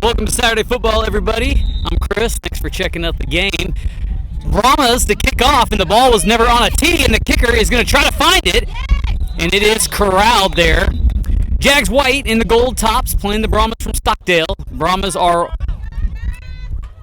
Welcome to Saturday Football, everybody. I'm Chris. Thanks for checking out the game. Brahmas to kick off, and the ball was never on a tee, and the kicker is going to try to find it, and it is corralled there. Jags white in the gold tops playing the Brahmas from Stockdale. Brahmas are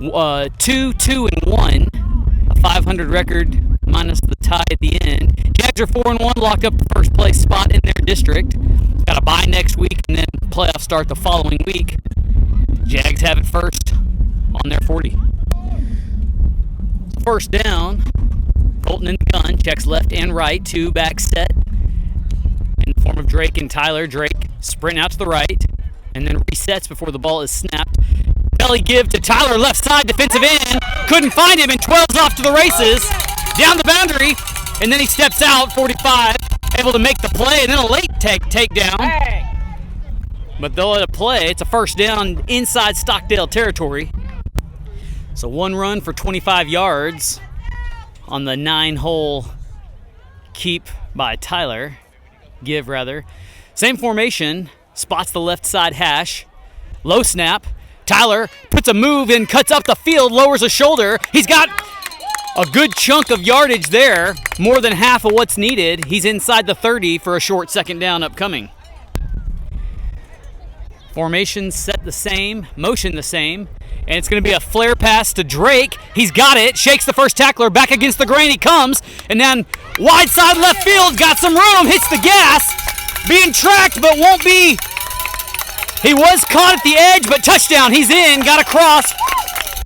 2-2-1, a 500 record minus the tie at the end. Jags are 4-1, locked up the first place spot in their district. Got a bye next week, and then playoffs start the following week. Jags have it first on their 40. First down, Colton in the gun, checks left and right, two back set in the form of Drake and Tyler. Drake sprint out to the right and then resets before the ball is snapped. Belly give to Tyler, left side, defensive end, couldn't find him, and 12's off to the races, down the boundary, and then he steps out, 45, able to make the play, and then a late takedown. But they'll let it play. It's a first down inside Stockdale territory. So one run for 25 yards on the 9-hole keep by Tyler. Give, rather. Same formation. Spots the left side hash. Low snap. Tyler puts a move in, cuts up the field, lowers a shoulder. He's got a good chunk of yardage there. More than half of what's needed. He's inside the 30 for a short second down upcoming. Formation set the same, motion the same, and it's going to be a flare pass to Drake. He's got it, shakes the first tackler, back against the grain he comes, and then wide side left field, got some room, hits the gas, being tracked but won't be. He was caught at the edge, but touchdown, he's in, got across,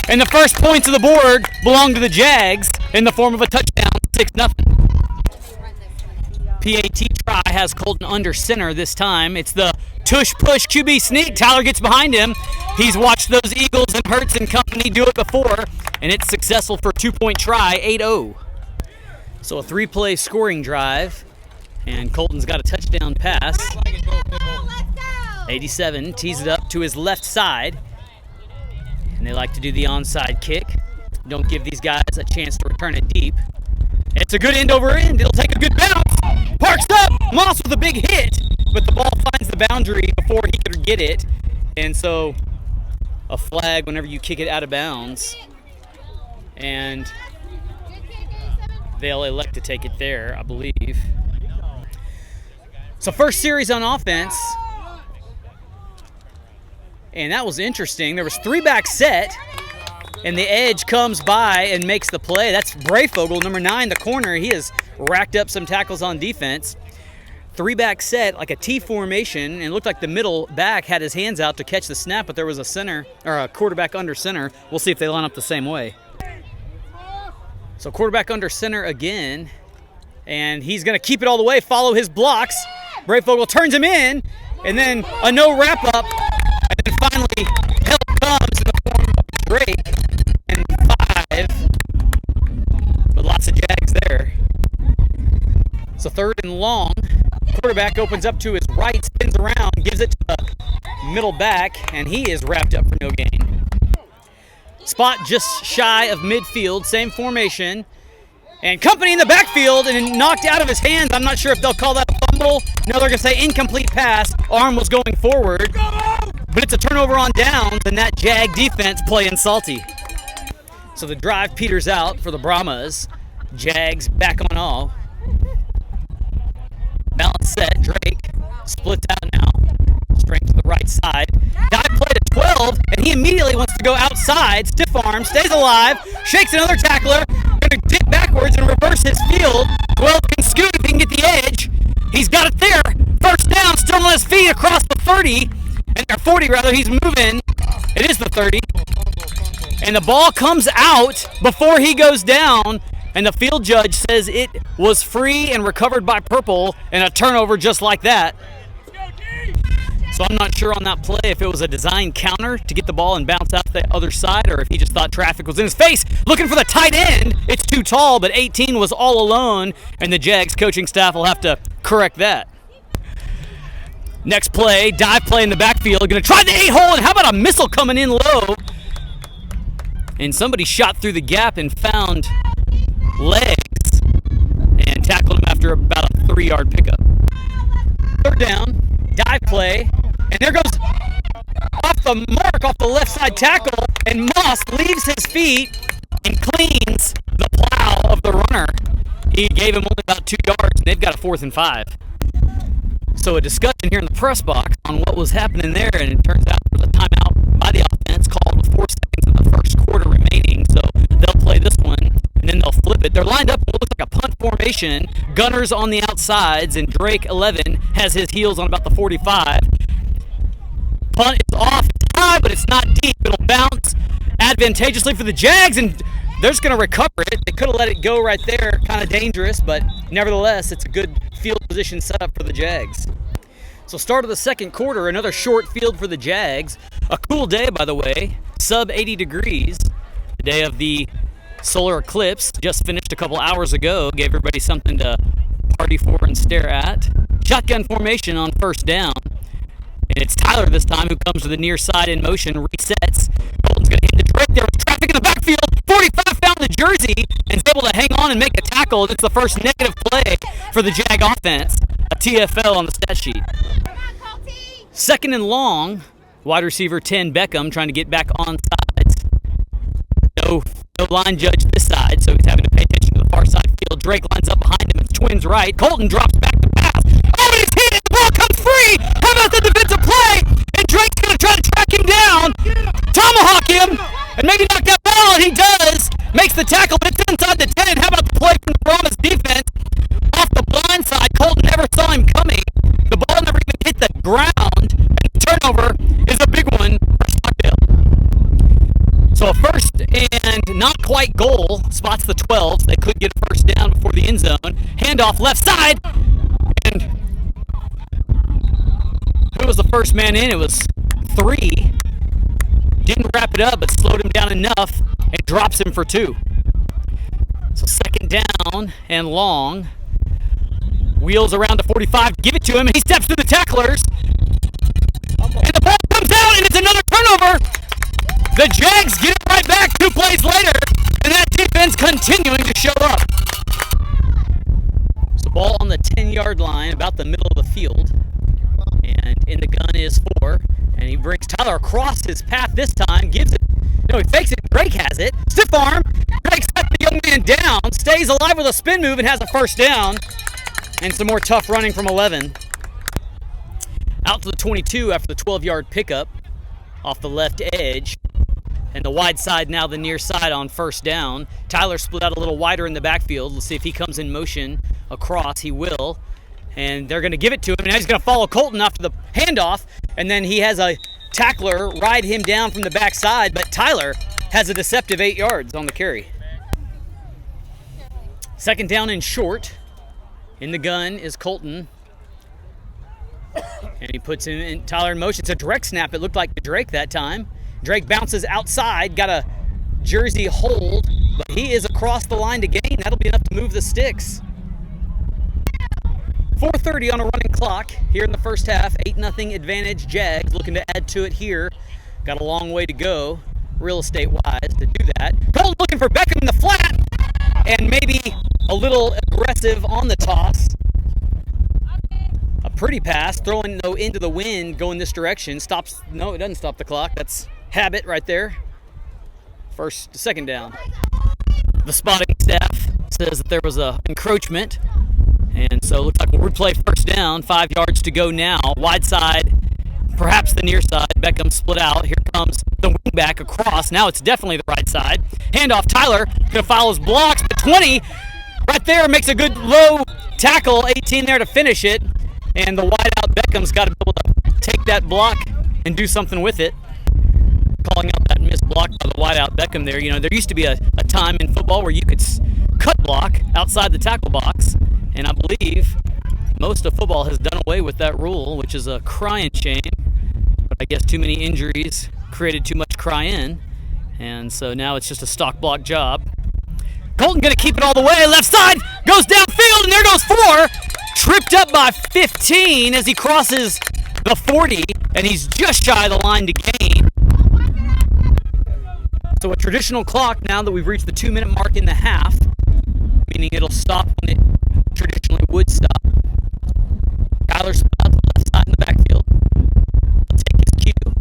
and the first points of the board belong to the Jags in the form of a touchdown, 6-0. PAT try has Colton under center this time. It's the tush-push QB sneak. Tyler gets behind him. He's watched those Eagles and Hurts and company do it before, and it's successful for a 2-point try, 8-0. So a 3-play scoring drive, and Colton's got a touchdown pass. 87 tees it up to his left side, and they like to do the onside kick. Don't give these guys a chance to return it deep. It's a good end over end. It'll take a good bounce. Parks up. Moss with a big hit, but the ball finds the boundary before he could get it. And so a flag whenever you kick it out of bounds. And they'll elect to take it there, I believe. So first series on offense. And that was interesting. There was 3-back set. And the edge comes by and makes the play. That's Brayfogle, number 9, the corner. He has racked up some tackles on defense. 3-back set, like a T formation, and it looked like the middle back had his hands out to catch the snap, but there was a center, or a quarterback under center. We'll see if they line up the same way. So quarterback under center again, and he's going to keep it all the way, follow his blocks. Brayfogle turns him in, and then a no wrap-up, and then finally help comes in the form of Drake. And 5, but lots of Jags there. So third and long, quarterback opens up to his right, spins around, gives it to the middle back, and he is wrapped up for no gain. Spot just shy of midfield, same formation, and company in the backfield, and knocked out of his hands. I'm not sure if they'll call that a fumble. No, they're going to say incomplete pass. Arm was going forward, but it's a turnover on downs, and that Jag defense playing salty. So the drive peters out for the Brahmas. Jags back on all. Balance set. Drake splits out now. Straight to the right side. Dive play to 12, and he immediately wants to go outside. Stiff arm, stays alive, shakes another tackler. Going to dip backwards and reverse his field. 12 can scoot if he can get the edge. He's got it there. First down, still on his feet across the 30. Or 40 rather, he's moving. It is the 30. And the ball comes out before he goes down, and the field judge says it was free and recovered by Purple, and a turnover just like that. So I'm not sure on that play if it was a design counter to get the ball and bounce out the other side, or if he just thought traffic was in his face. Looking for the tight end. It's too tall, but 18 was all alone, and the Jags coaching staff will have to correct that. Next play, dive play in the backfield. Going to try the 8-hole, and how about a missile coming in low? And somebody shot through the gap and found legs and tackled him after about a 3-yard pickup. Third down, dive play, and there goes off a mark off the left side tackle, and Moss leaves his feet and cleans the plow of the runner. He gave him only about 2 yards, and they've got a 4th and 5. So a discussion here in the press box on what was happening there, and it turns out there was a timeout by the offense called with 4 seconds in the first quarter remaining. So they'll play this one, and then they'll flip it. They're lined up. It looks like a punt formation. Gunners on the outsides, and Drake 11 has his heels on about the 45. Punt is off high, but it's not deep. It'll bounce advantageously for the Jags, and they're just going to recover it. They could have let it go right there. Kind of dangerous, but nevertheless, it's a good field position setup for the Jags. So start of the second quarter, another short field for the Jags. A cool day, by the way. Sub 80 degrees. The day of the solar eclipse. Just finished a couple hours ago. Gave everybody something to party for and stare at. Shotgun formation on first down. And it's Tyler this time who comes to the near side in motion, resets. Colton's going to hit the Drake. There was traffic in the backfield. 45 found the jersey and is able to hang on and make a tackle. It's the first negative play for the Jag offense. A TFL on the stat sheet. Second and long. Wide receiver 10, Beckham, trying to get back on sides. No line judge this side, so he's having to pay attention to the far side field. Drake lines up behind him. It's twins right. Colton drops back to pass. Oh, he's hit it. The ball comes free. How about the defensive play? And Drake's going to try to track him down, tomahawk him, and maybe knock that ball, and he does. Makes the tackle, but it's inside the 10. How about the play from the Brahmas defense? Off the blind side, Colton never saw him coming. The ball never even hit the ground, and the turnover is a big one for Stockdale. So a first and not quite goal spots the 12. They could get a first down before the end zone. Handoff left side, and who was the first man in? It was 3. Didn't wrap it up, but slowed him down enough and drops him for 2. So second down and long. Wheels around to 45 to give it to him, and he steps through the tacklers. And the ball comes out, and it's another turnover. The Jags get it right back 2 plays later, and that defense continuing to show up. So ball on the 10-yard line, about the middle of the field. And in the gun is 4. And he brings Tyler across his path this time, gives it. No, he fakes it. Drake has it. Stiff arm. Drake's got the young man down, stays alive with a spin move, and has a first down. And some more tough running from 11. Out to the 22 after the 12-yard pickup off the left edge. And the wide side now the near side on first down. Tyler split out a little wider in the backfield. Let's see if he comes in motion across. He will. And they're going to give it to him. And now he's going to follow Colton after the handoff. And then he has a tackler ride him down from the backside. But Tyler has a deceptive 8 yards on the carry. Second down and short. In the gun is Colton. And he puts him in, Tyler in motion. It's a direct snap. It looked like to Drake that time. Drake bounces outside. Got a jersey hold. But he is across the line to gain. That'll be enough to move the sticks. 4:30 on a running clock here in the first half. 8-0 advantage Jags. Looking to add to it here. Got a long way to go, real estate-wise, to do that. Colton looking for Beckham in the flat. And maybe a little aggressive on the toss. A pretty pass, throwing though into the wind, going this direction. Stops, no, it doesn't stop the clock. That's habit right there. Second down. The spotting staff says that there was a encroachment. And so it looks like we'll replay first down. 5 yards to go now. Wide side, perhaps the near side. Beckham split out. Here comes the wingback across. Now it's definitely the right side. Handoff, Tyler gonna follow his blocks, but 20 right there makes a good low tackle. 18 there to finish it. And the wide out Beckham's got to be able to take that block and do something with it. Calling out that missed block by the wide out Beckham there. You know, there used to be a time in football where you could cut block outside the tackle box. And I believe most of football has done away with that rule, which is a crying shame. But I guess too many injuries created too much cry-in. And so now it's just a stock block job. Colton going to keep it all the way. Left side goes downfield, and there goes 4. Tripped up by 15 as he crosses the 40, and he's just shy of the line to gain. So a traditional clock now that we've reached the 2-minute mark in the half, meaning it'll stop when it traditionally would stop. Tyler's out to the left side in the backfield. He'll take his cue.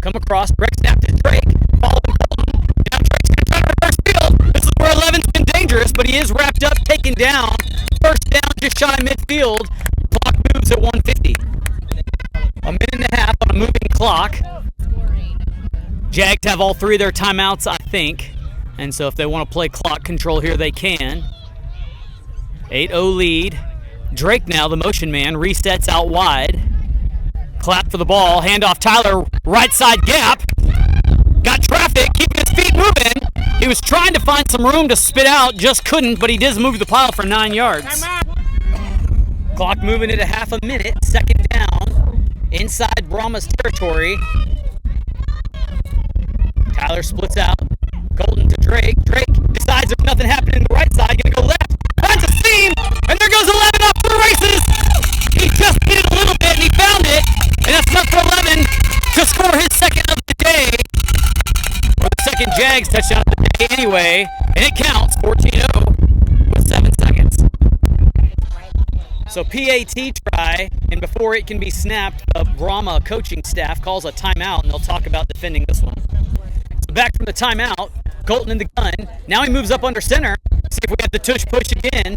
come across, direct snap to Drake, following Colton. Now Drake's going to try to reverse field. This is where 11's been dangerous, but he is wrapped up, taken down. First down, just shy midfield. Clock moves at 1:50. A minute and a half on a moving clock. Jags have all three of their timeouts, I think. And so if they want to play clock control here, they can. 8-0 lead. Drake now, the motion man, resets out wide. Clap for the ball. Handoff Tyler, right side gap. Got traffic, keeping his feet moving. He was trying to find some room to spit out, just couldn't, but he does move the pile for 9 yards. Clock moving at a half a minute. Second down. Inside Brahmas territory. Tyler splits out. Colton to Drake. Drake decides there's nothing happening on the right side. Gonna go left. Finds a seam. And there goes 11 off to the races. He just needed a little bit and he found it. And that's enough for 11 to score his second of the day. Or the second Jags touchdown of the day anyway. And it counts 14-0 with 7 seconds. So PAT try, and before it can be snapped, the Brahma coaching staff calls a timeout, and they'll talk about defending this one. So back from the timeout, Colton in the gun. Now he moves up under center. See if we have the tush push again.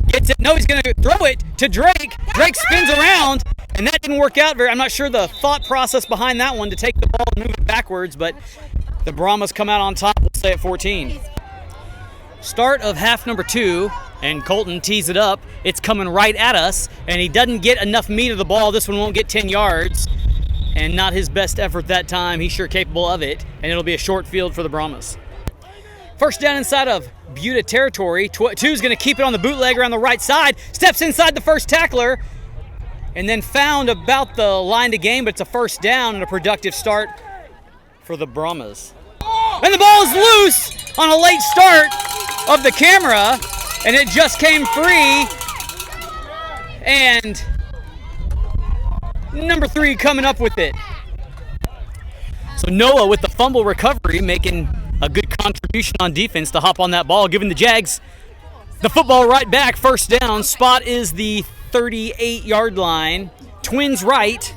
Gets it. No, he's going to throw it to Drake. Drake spins around, and that didn't work out very. I'm not sure the thought process behind that one to take the ball and move it backwards, but the Brahmas come out on top. We'll stay at 14. Start of half number 2, and Colton tees it up. It's coming right at us, and he doesn't get enough meat of the ball. This one won't get 10 yards, and not his best effort that time. He's sure capable of it, and it'll be a short field for the Brahmas. First down inside of Buda territory. Two's going to keep it on the bootlegger on the right side. Steps inside the first tackler, and then found about the line to gain, but it's a first down and a productive start for the Brahmas. And the ball is loose on a late start of the camera, and it just came free. And number 3 coming up with it. So Noah with the fumble recovery, making a good contribution on defense to hop on that ball, giving the Jags the football right back. First down. Spot is the 38-yard line. Twins right,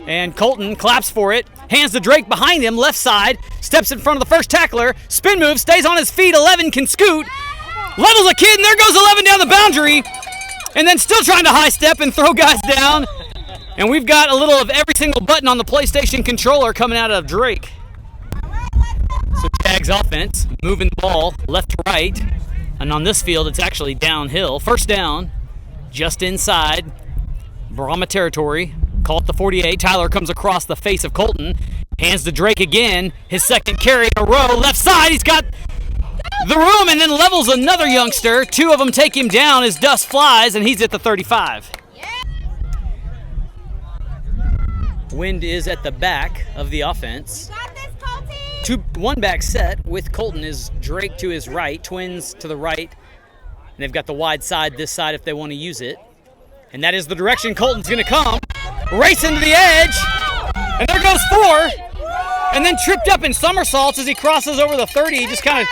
and Colton claps for it. Hands to Drake behind him, left side. Steps in front of the first tackler. Spin move, stays on his feet. 11 can scoot. Levels a kid, and there goes 11 down the boundary. And then still trying to high step and throw guys down. And we've got a little of every single button on the PlayStation controller coming out of Drake. So Jags offense, moving the ball left to right. And on this field, it's actually downhill. First down, just inside Brahma territory. Call it the 48. Tyler comes across the face of Colton. Hands to Drake again. His second carry in a row. Left side, he's got the room and then levels another youngster. 2 of them take him down as dust flies, and he's at the 35. Wind is at the back of the offense. 1 back set with Colton is Drake to his right, Twins to the right. And they've got the wide side this side if they want to use it. And that is the direction Colton's going to come. Racing to the edge. And there goes 4. And then tripped up in somersaults as he crosses over the 30. He just kind of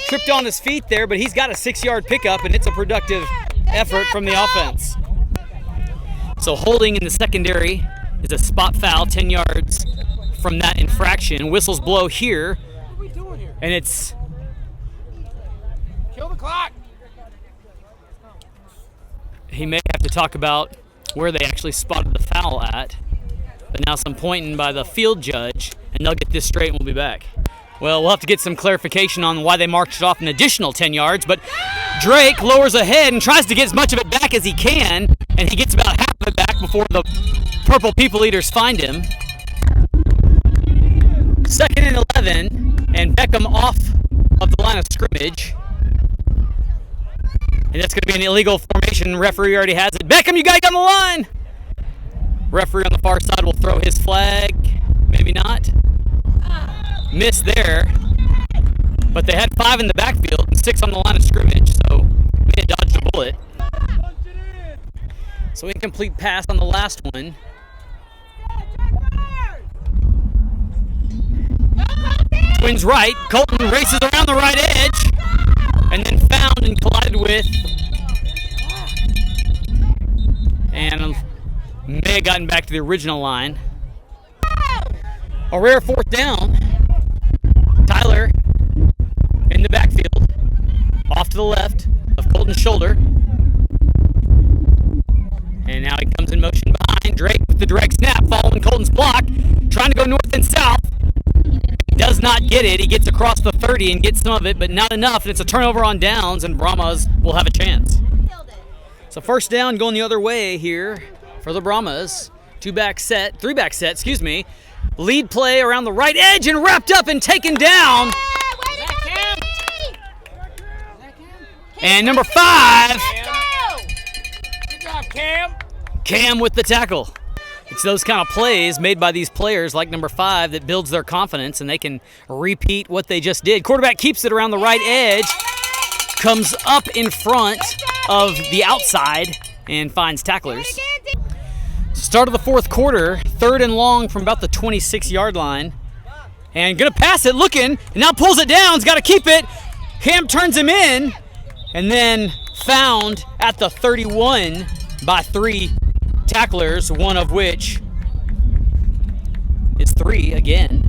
tripped on his feet there, but he's got a 6-yard pickup, and it's a productive effort from the offense. So holding in the secondary is a spot foul, 10 yards from that infraction. Whistles blow here. What are we doing here? And it's... Kill the clock. He may have to talk about where they actually spotted the foul at. But now some pointing by the field judge, and they'll get this straight and we'll be back. Well, we'll have to get some clarification on why they marched off an additional 10 yards, but Drake lowers ahead and tries to get as much of it back as he can, and he gets about half of it back before the Purple People Eaters find him. 2nd and 11, and Beckham off of the line of scrimmage. And that's going to be an illegal formation. Referee already has it. Beckham, you got to get on the line. Referee on the far side will throw his flag. Maybe not. Miss there. But they had 5 in the backfield and 6 on the line of scrimmage, so may have dodged a bullet. So incomplete pass on the last one. Twins right. Colton races around the right edge and then found and collided with, and may have gotten back to the original line. A rare fourth down. Tyler in the backfield, off to the left of Colton's shoulder. And now he comes in motion behind. Drake with the direct snap, following Colton's block, trying to go north and south. Does not get it. He gets across the 30 and gets some of it, but not enough. And it's a turnover on downs, and Brahmas will have a chance. So first down going the other way here for the Brahmas. Three-back set, excuse me. Lead play around the right edge and wrapped up and taken down. And number 5. Good job, Cam. Cam with the tackle. It's those kind of plays made by these players like number 5 that builds their confidence and they can repeat what they just did. Quarterback keeps it around the right edge, comes up in front of the outside and finds tacklers. Start of the fourth quarter, 3rd and long from about the 26-yard line. And gonna pass it, looking, and now pulls it down, he's gotta keep it. Cam turns him in, and then found at the 31 by 3 tacklers, one of which is 3 again.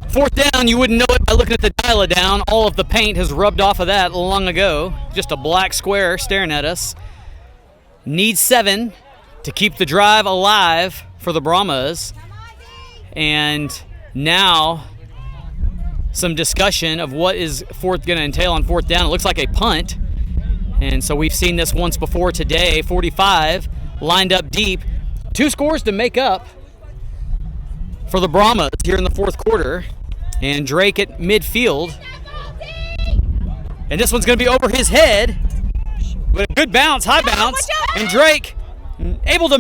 Fourth down, you wouldn't know it by looking at the dial-a-down. All of the paint has rubbed off of that long ago. Just a black square staring at us. Need 7 to keep the drive alive for the Brahmas. And now some discussion of what is fourth going to entail on fourth down. It looks like a punt. And so we've seen this once before today. 45 lined up deep. 2 scores to make up for the Brahmas here in the fourth quarter. And Drake at midfield. And this one's going to be over his head. But a good bounce, high bounce. And Drake able to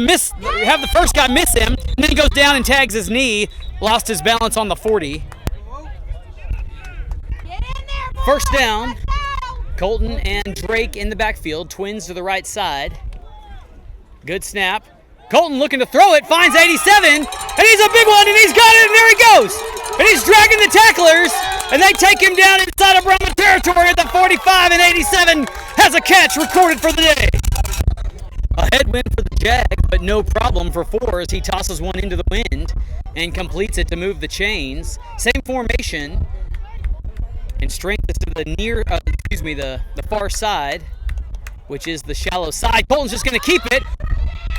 have the first guy miss him. And then he goes down and tags his knee. Lost his balance on the 40. First down. Colton and Drake in the backfield. Twins to the right side. Good snap. Colton looking to throw it, finds 87, and he's a big one, and he's got it, and there he goes. And he's dragging the tacklers, and they take him down inside of Brahma territory at the 45, and 87 has a catch recorded for the day. A headwind for the Jags, but no problem for 4 as he tosses one into the wind and completes it to move the chains. Same formation, and strength is to the far side, which is the shallow side. Colton's just going to keep it,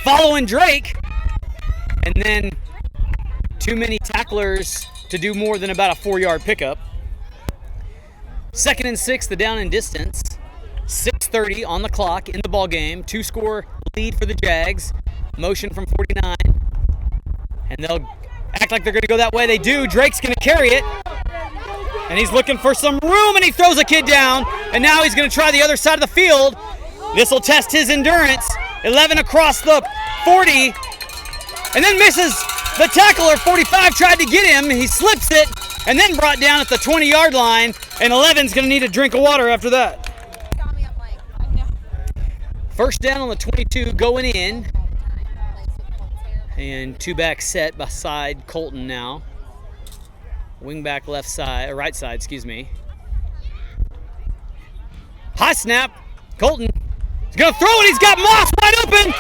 following Drake, and then too many tacklers to do more than about a 4-yard pickup. 2nd and 6, the down and distance. 6:30 on the clock in the ball game. 2-score lead for the Jags. Motion from 49, and they'll act like they're going to go that way. They do. Drake's going to carry it, and he's looking for some room, and he throws a kid down, and now he's going to try the other side of the field. This will test his endurance. 11 across the 40, and then misses the tackler. 45 tried to get him. He slips it, and then brought down at the 20-yard line, and 11's going to need a drink of water after that. First down on the 22 going in, and 2-back set beside Colton now. Wing back right side, excuse me. High snap. Colton is going to throw it. He's got Moss wide open.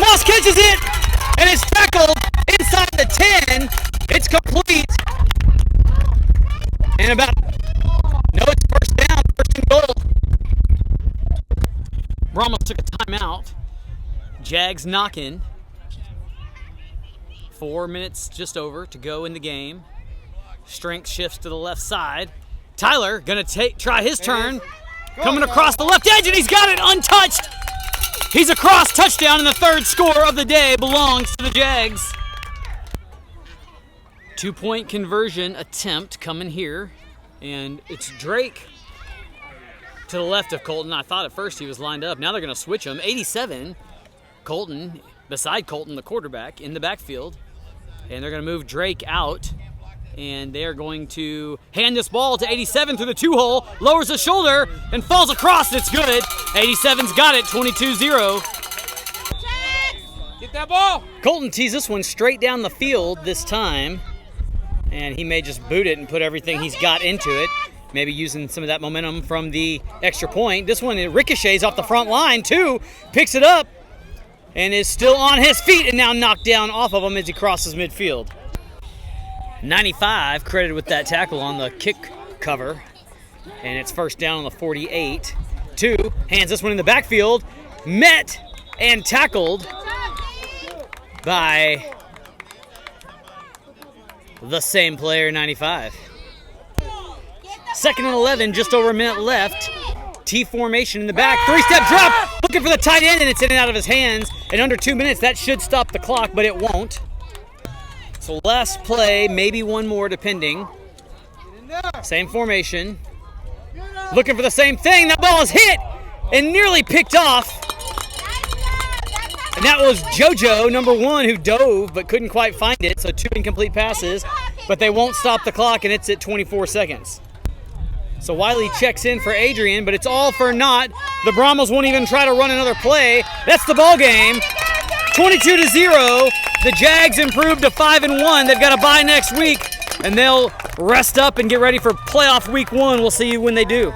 Moss catches it, and it's tackled inside the 10. It's complete. And it's first down, first and goal. Brahmas took a timeout. Jags knocking. 4 minutes just over to go in the game. Strength shifts to the left side. Tyler gonna try his turn. Coming across the left edge, and he's got it untouched. He's across, touchdown, and the 3rd score of the day belongs to the Jags. 2-point conversion attempt coming here, and it's Drake to the left of Colton. I thought at first he was lined up. Now they're gonna switch him. 87, Colton, beside Colton, the quarterback, in the backfield, and they're gonna move Drake out. And they are going to hand this ball to 87 through the 2-hole, lowers the shoulder, and falls across, and it's good. 87's got it, 22-0. Get that ball. Colton tees this one straight down the field this time, and he may just boot it and put everything he's got into it, maybe using some of that momentum from the extra point. This one, it ricochets off the front line, too, picks it up, and is still on his feet, and now knocked down off of him as he crosses midfield. 95 credited with that tackle on the kick cover. And it's first down on the 48. 2 hands this one in the backfield. Met and tackled by the same player, 95. Second and 11, just over a minute left. T formation in the back, 3-step drop, looking for the tight end, and it's in and out of his hands. In under 2 minutes, that should stop the clock, but it won't. So last play, maybe one more depending. Same formation. Looking for the same thing, that ball is hit and nearly picked off. And that was JoJo, number 1, who dove but couldn't quite find it, so 2 incomplete passes, but they won't stop the clock, and it's at 24 seconds. So Wiley checks in for Adrian, but it's all for naught. The Brahmas won't even try to run another play. That's the ball game. 22-0. The Jags improved to 5-1. They've got a bye next week, and they'll rest up and get ready for playoff week 1. We'll see you when they do.